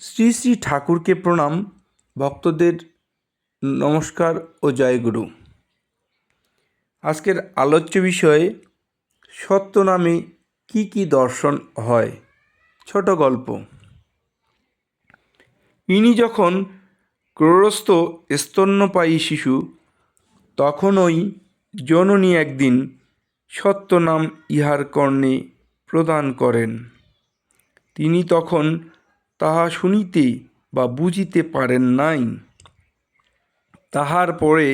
শ্রী শ্রী ঠাকুরকে প্রণাম, ভক্তদের নমস্কার ও জয়গুরু। আজকের আলোচ্য বিষয়ে সত্য নামে কি কি দর্শন হয়। ছোট গল্প। ইনি যখন ক্রোড়স্থ স্তন্যপায়ী শিশু, তখন ওই জননী একদিন সত্য নাম ইহার কর্ণে প্রদান করেন। তিনি তখন তাহা শুনিতে বা বুঝিতে পারেন নাই। তাহার পরে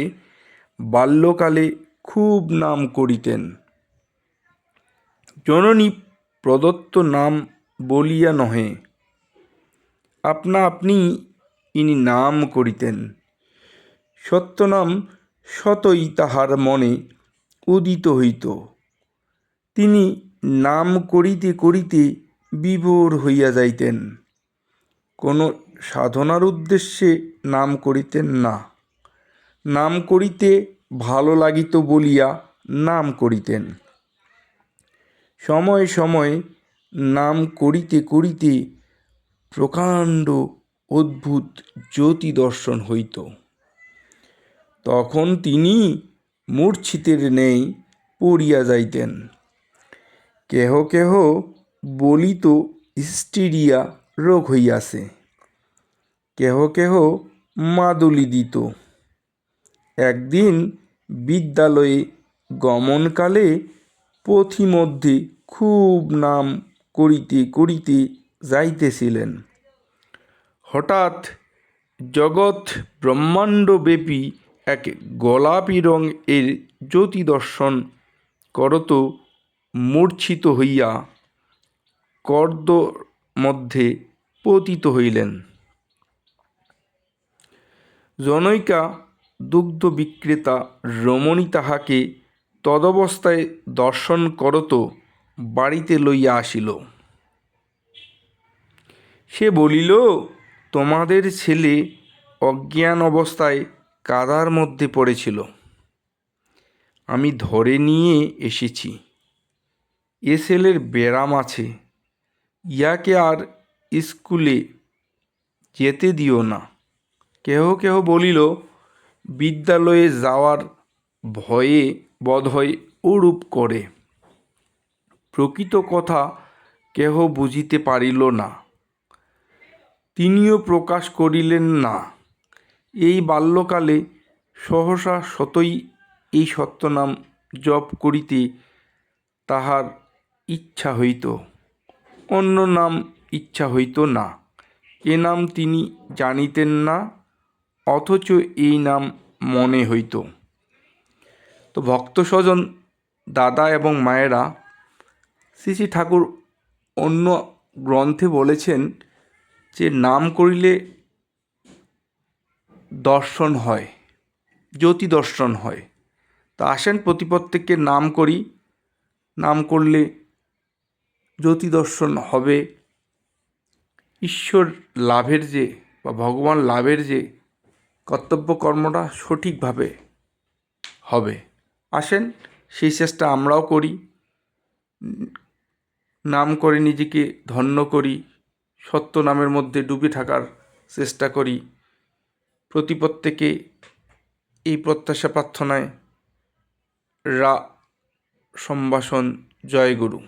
বাল্যকালে খুব নাম করিতেন। জননী প্রদত্ত নাম বলিয়া নহে, আপনা আপনি ইনি নাম করিতেন। সত্যনাম সতই তাহার মনে উদিত হইত। তিনি নাম করিতে করিতে বিভোর হইয়া যাইতেন। কোনো সাধনার উদ্দেশ্যে নাম করিতেন না, নাম করিতে ভালো লাগিত বলিয়া নাম করিতেন। সময় সময় নাম করিতে করিতে প্রকাণ্ড অদ্ভুত জ্যোতি দর্শন হইত। তখন তিনি মূর্ছিতের ন্যায় পড়িয়া যাইতেন। কেহ কেহ বলিত হিস্টিরিয়া রোগ হইয়াছে, কেহ কেহ মাদুলি দিত। একদিন বিদ্যালয়ে গমনকালে পথিমধ্যে খুব নাম করিতে করিতে যাইতেছিলেন। হঠাৎ জগৎ ব্রহ্মাণ্ডব্যাপী এক গোলাপী রং এর জ্যোতি দর্শন করত মূর্ছিত হইয়া কর্দ মধ্যে পতিত হইলেন। জনৈকা দুগ্ধ বিক্রেতা রমণী তাহাকে তদবস্থায় দর্শন করত বাড়িতে লইয়া আসিল। সে বলিল, তোমাদের ছেলে অজ্ঞান অবস্থায় কাদার মধ্যে পড়েছিল, আমি ধরে নিয়ে এসেছি। এ ছেলের ব্যারাম আছে, ইয়াকে আর স্কুলে যেতে দিও না। কেহ কেহ বলিল, বিদ্যালয়ে যাওয়ার ভয়ে বোধহয় ওরূপ করে। প্রকৃত কথা কেহ বুঝিতে পারিল না, তিনিও প্রকাশ করিলেন না। এই বাল্যকালে সহসা সতই এই সত্যনাম জপ করিতে তাহার ইচ্ছা হইত, অন্য নাম ইচ্ছা হইত না। এ নাম তিনি জানিতেন না, অথচ এই নাম মনে হইত। তো ভক্ত স্বজন, দাদা এবং মায়েরা, শ্রী শ্রী ঠাকুর অন্য গ্রন্থে বলেছেন যে নাম করিলে দর্শন হয়, জ্যোতি দর্শন হয়। তা আসেন প্রত্যেককে নাম করি, নাম করলে জ্যোতি দর্শন হবে। ঈশ্বর লাভের যে বা ভগবান লাভের যে কর্তব্য কর্মটা সঠিকভাবে হবে। আসেন সেই চেষ্টা আমরাও করি, নাম করে নিজেকে ধন্য করি, সত্য নামের মধ্যে ডুবে থাকার চেষ্টা করি। প্রত্যেকে এই প্রত্যাশা প্রার্থনায় সম্ভাষণ। জয় গুরু।